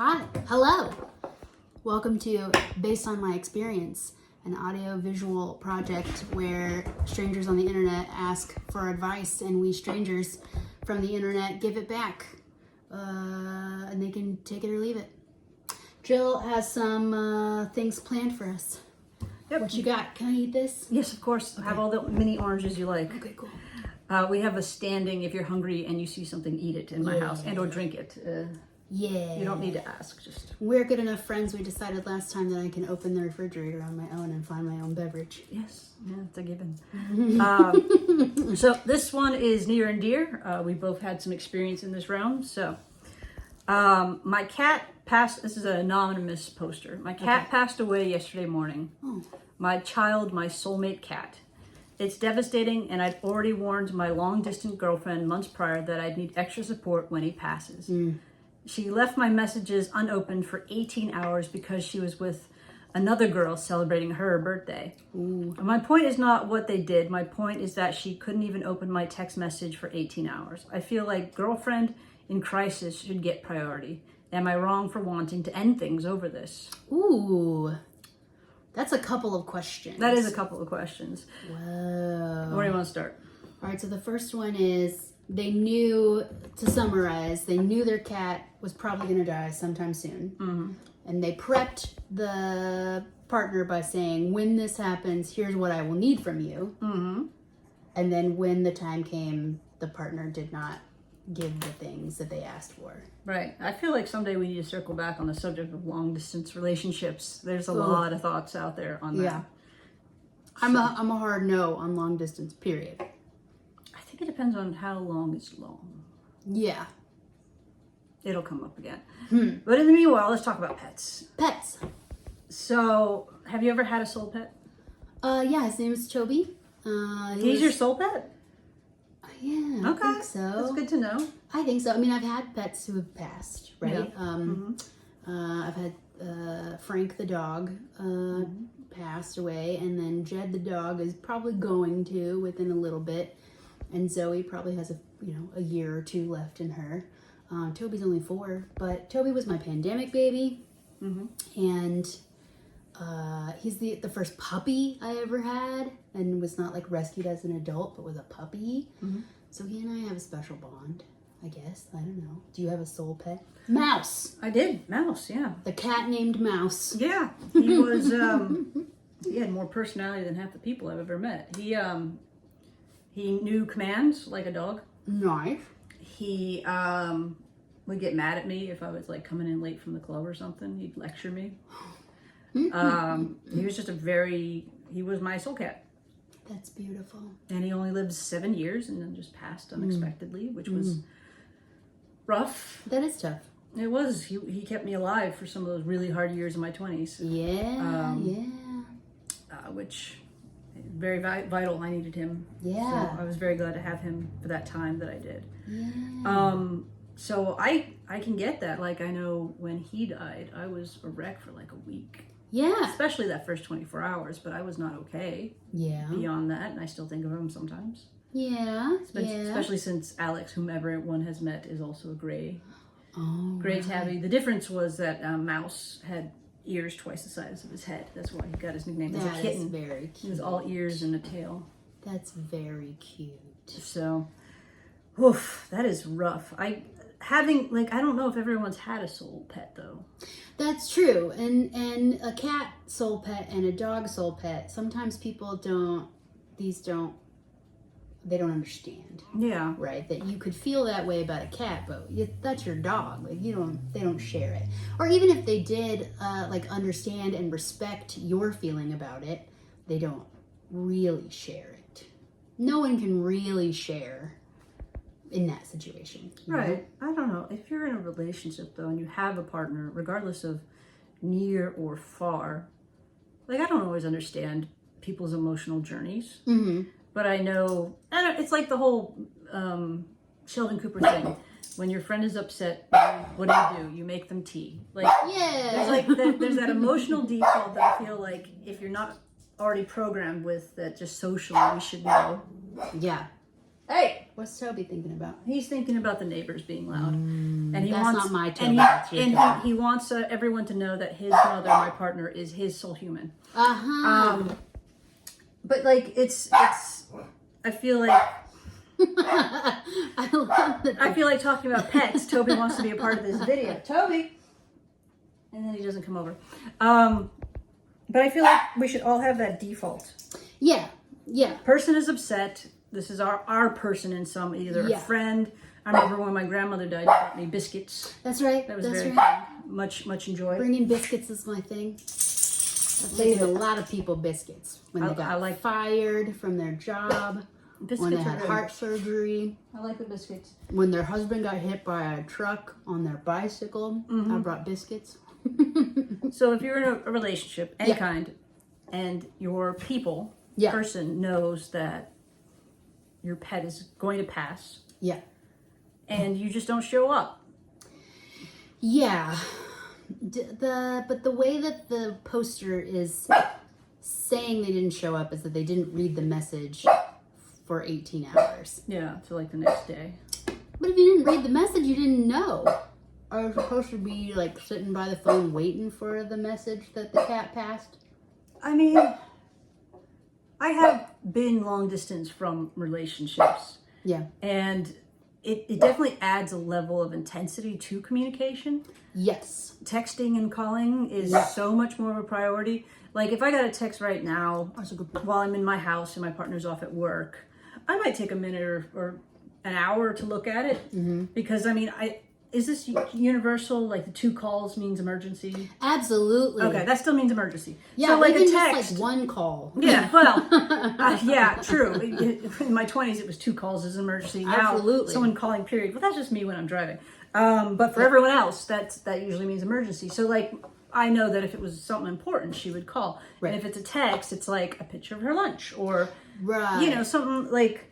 Hi, hello. Welcome to Based on My Experience, an audio-visual project where strangers on the internet ask for advice and we strangers from the internet give it back. And they can take it or leave it. Jill has some things planned for us. Yep. What you got? Can I eat this? Yes, of course. Okay. Have all the mini oranges you like. Okay, cool. We have a standing, if you're hungry and you see something, eat it in my house and or drink it. Yeah. You don't need to ask, just... We're good enough friends, we decided last time that I can open the refrigerator on my own and find my own beverage. Yes, yeah, it's a given. So this one is near and dear. We both had some experience in this realm. So my cat passed, this is an anonymous poster. My cat passed away yesterday morning. Oh. My child, my soulmate cat. It's devastating, and I'd already warned my long-distance girlfriend months prior that I'd need extra support when he passes. She left my messages unopened for 18 hours because she was with another girl celebrating her birthday. Ooh. My point is not what they did. My point is that she couldn't even open my text message for 18 hours. I feel like girlfriend in crisis should get priority. Am I wrong for wanting to end things over this? Ooh. That's a couple of questions. That is a couple of questions. Whoa. Where do you want to start? All right, so the first one is they knew, to summarize, they knew their cat was probably going to die sometime soon. Mm-hmm. And they prepped the partner by saying, when this happens, here's what I will need from you. Mm-hmm. And then when the time came, the partner did not give the things that they asked for. Right. I feel like someday we need to circle back on the subject of long distance relationships. There's a lot of thoughts out there on that. Yeah. I'm a hard no on long distance, period. I think it depends on how long is long. Yeah. It'll come up again. But in the meanwhile, let's talk about pets. Pets. So, have you ever had a soul pet? Yeah, his name is Toby. He's your soul pet? Yeah, Okay. I think so. That's good to know. I think so. I mean, I've had pets who have passed, right? Yeah. I've had Frank the dog passed away, and then Jed the dog is probably going to within a little bit, and Zoe probably has a year or two left in her. Toby's only 4, but Toby was my pandemic baby, and he's the first puppy I ever had, and was not like rescued as an adult, but was a puppy. So he and I have a special bond, I guess. I don't know. Do you have a soul pet? Mouse. I did. Mouse, yeah. The cat named Mouse. Yeah. He was, he had more personality than half the people I've ever met. He knew commands like a dog. Nice. He would get mad at me if I was like coming in late from the club or something. He'd lecture me. He was just he was my soul cat. That's beautiful. And he only lived 7 years and then just passed unexpectedly, which was rough. That is tough. It was. He kept me alive for some of those really hard years of my 20s. Yeah, Which very vital. I needed him. Yeah. So I was very glad to have him for that time that I did. Yeah. So I can get that. Like, I know when he died, I was a wreck for like a week. Yeah. Especially that first 24 hours, but I was not okay Yeah. beyond that, and I still think of him sometimes. Yeah. Especially since Alex, whomever one has met, is also a gray Right. tabby. The difference was that Mouse had ears twice the size of his head. That's why he got his nickname. As a That kitten, is very cute. he was all ears and a tail. That's very cute. So, oof, that is rough. I don't know if everyone's had a soul pet though. That's true. And a cat soul pet and a dog soul pet, sometimes people they don't understand. Yeah. Right? That you could feel that way about a cat, but that's your dog. Like they don't share it. Or even if they did understand and respect your feeling about it, they don't really share it. No one can really share in that situation. You know? Right. I don't know. If you're in a relationship though and you have a partner, regardless of near or far, like I don't always understand people's emotional journeys. But I know it's like the whole Sheldon Cooper thing. When your friend is upset, what do? You make them tea. Like Yeah. there's that emotional default that I feel like if you're not already programmed with that, just socially we should know. Yeah. Hey, What's Toby thinking about? he's thinking about the neighbors being loud, and he That's wants not my and Toby. That's your he, Toby. he wants everyone to know that his mother, my partner, is his soul human. But like it's I feel like I love that. I feel like talking about pets. Toby wants to be a part of this video. Toby, and then he doesn't come over. But I feel like we should all have that default. Yeah. Yeah. Person is upset. This is our person in some, either Yeah. a friend. I remember when my grandmother died, she brought me biscuits. That's right. That was That's very right. much enjoyed. Bringing biscuits is my thing. I gave a lot of people biscuits when they got fired from their job, Biscuits when they are had good. heart surgery, I like the biscuits. when their husband got hit by a truck on their bicycle. I brought biscuits. So if you're in a relationship, any Yeah. kind, and your Yeah. person knows that your pet is going to pass, Yeah. and you just don't show up. Yeah. But the way that the poster is saying they didn't show up is that they didn't read the message for 18 hours. Yeah, so like the next day. But if you didn't read the message, you didn't know. Are you supposed to be like sitting by the phone waiting for the message that the cat passed? I mean, I have been long distance from relationships, Yeah. and it definitely adds a level of intensity to communication. Yes. Texting and calling is so much more of a priority. Like if I got a text right now That's a good point. while I'm in my house and my partner's off at work, I might take a minute or an hour to look at it, because I mean, is this universal? Like the 2 calls means emergency? Absolutely. Okay, that still means emergency. Yeah, so like even a text. just like one call. Yeah, well, yeah, true. In my 20s, it was 2 calls as an emergency. Now, Absolutely. someone calling, period. Well, that's just me when I'm driving. But for everyone else, that usually means emergency. So, like, I know that if it was something important, she would call. Right. And if it's a text, it's like a picture of her lunch or, Right. you know, something like,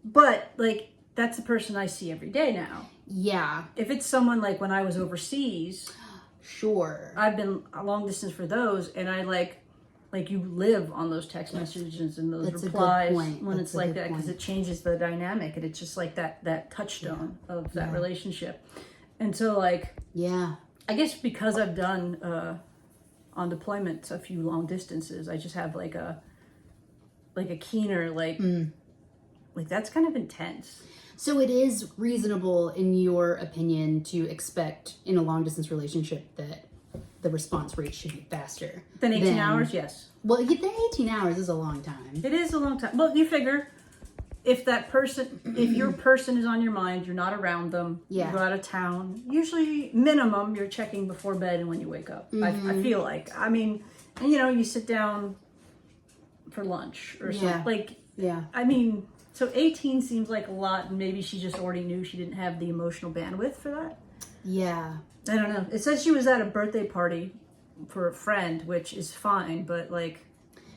but, like, that's the person I see every day now. Yeah. If it's someone like when I was overseas, Sure. I've been a long distance for those, and I like you live on those text messages and those That's a good replies point. when That's it's a like good that, because point. it changes the dynamic, and it's just like that touchstone of that relationship. And so like Yeah. I guess because I've done on deployment a few long distances, I just have like a keener like that's kind of intense. So it is reasonable, in your opinion, to expect in a long distance relationship that the response rate should be faster Then 18 hours, yes. Well, the 18 hours is a long time. It is a long time. Well, you figure if your person is on your mind, you're not around them, Yeah. you go out of town, usually minimum you're checking before bed and when you wake up. I feel like. I mean, and you know, you sit down for lunch or something. Like, Yeah. I mean, so 18 seems like a lot, and maybe she just already knew she didn't have the emotional bandwidth for that. Yeah. I don't know. It says she was at a birthday party for a friend, which is fine, but like,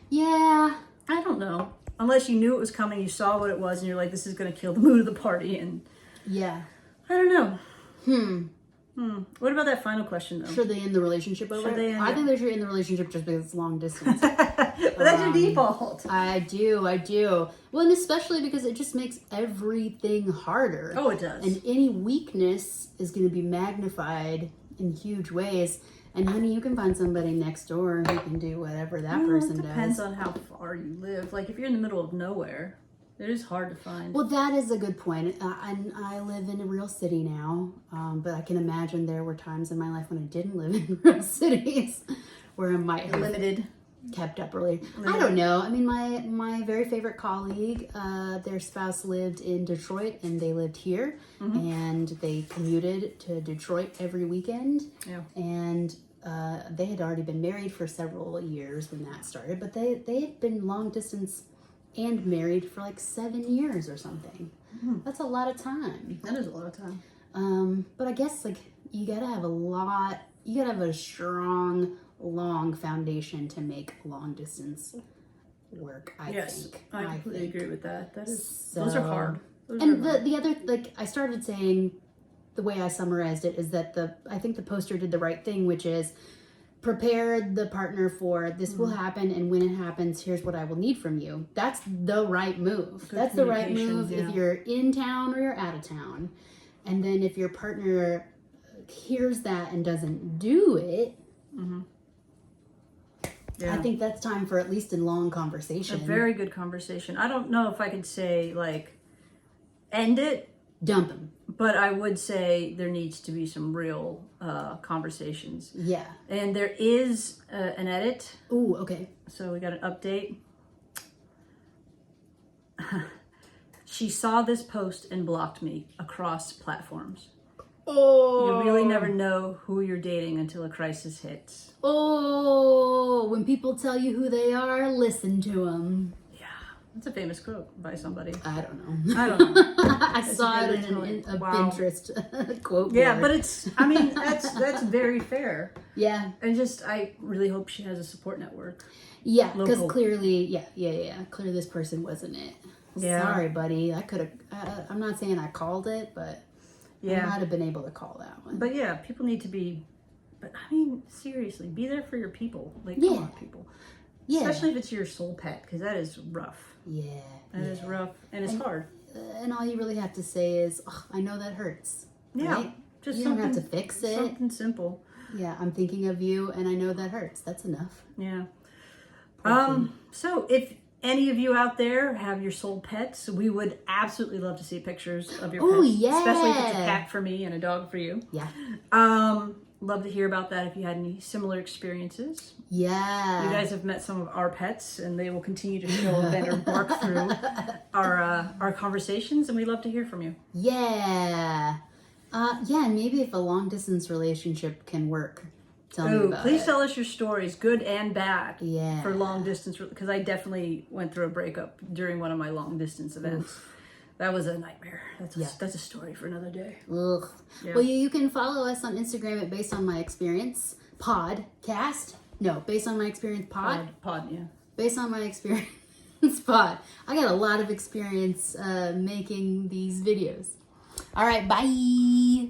Yeah. I don't know. Unless you knew it was coming, you saw what it was, and you're like, this is going to kill the mood of the party. And Yeah. I don't know. What about that final question, though? Should they end the relationship over Should they it? end I it? think they should end the relationship just because it's long distance. But that's your default. I do. Well, and especially because it just makes everything harder. Oh, it does. And any weakness is going to be magnified in huge ways. And honey, you can find somebody next door who can do whatever that person It depends does. on how far you live. Like, if you're in the middle of nowhere, it is hard to find. Well, that is a good point. I live in a real city now, but I can imagine there were times in my life when I didn't live in real cities where I might have Limited. kept up early. I don't know. I mean, my very favorite colleague, their spouse lived in Detroit and they lived here, and they commuted to Detroit every weekend. Yeah. And they had already been married for several years when that started, but they had been long distance and married for like 7 years or something. That's a lot of time. That is a lot of time. But I guess like you gotta have a strong, long foundation to make long distance work. I think. I completely agree with that. That is, So- those are hard. Those And are hard. the other, like I started saying, the way I summarized it is that I think the poster did the right thing, which is prepare the partner for this will happen, and when it happens, here's what I will need from you. That's the right move. That's the right move if you're in town or you're out of town. And then if your partner hears that and doesn't do it, I think that's time for at least a long conversation. A very good conversation. I don't know if I could say, like, end it. Dump him. But I would say there needs to be some real conversations. Yeah. And there is an edit. Ooh, okay. So we got an update. She saw this post and blocked me across platforms. Oh. You really never know who you're dating until a crisis hits. Oh, when people tell you who they are, listen to them. Yeah, that's a famous quote by somebody. I don't know. I don't know. I saw it in a Pinterest quote. Yeah, board. but it's, I mean, that's very fair. Yeah. And just, I really hope she has a support network. Yeah, because Local. clearly, clearly this person wasn't it. Yeah. Sorry, buddy. I could have, I'm not saying I called it, but I might have been able to call that one. But yeah, people need to be, but I mean, seriously, be there for your people. Like, Yeah. come on, people. Yeah. Especially if it's your soul pet, because that is rough. Yeah. That is rough, and it's hard. And all you really have to say is, oh, I know that hurts. Yeah. Right? Just You don't have to fix it. Something simple. Yeah, I'm thinking of you and I know that hurts. That's enough. Yeah. Poor So if any of you out there have your soul pets, we would absolutely love to see pictures of your Oh, pets. yeah. Especially if it's a cat for me and a dog for you. Yeah. Love to hear about that if you had any similar experiences. Yeah. You guys have met some of our pets, and they will continue to show up and or bark through our conversations, and we love to hear from you. Yeah. Yeah, and maybe if a long distance relationship can work. Tell me about Please it. tell us your stories, good and bad, Yeah. for long distance, because I definitely went through a breakup during one of my long distance events. That was a nightmare. That's a story for another day. Ugh. Yeah. Well, you can follow us on Instagram at Based on My Experience Podcast. No, Based on My Experience Pod. Pod, yeah. Based on My Experience Pod. I got a lot of experience making these videos. All right, bye.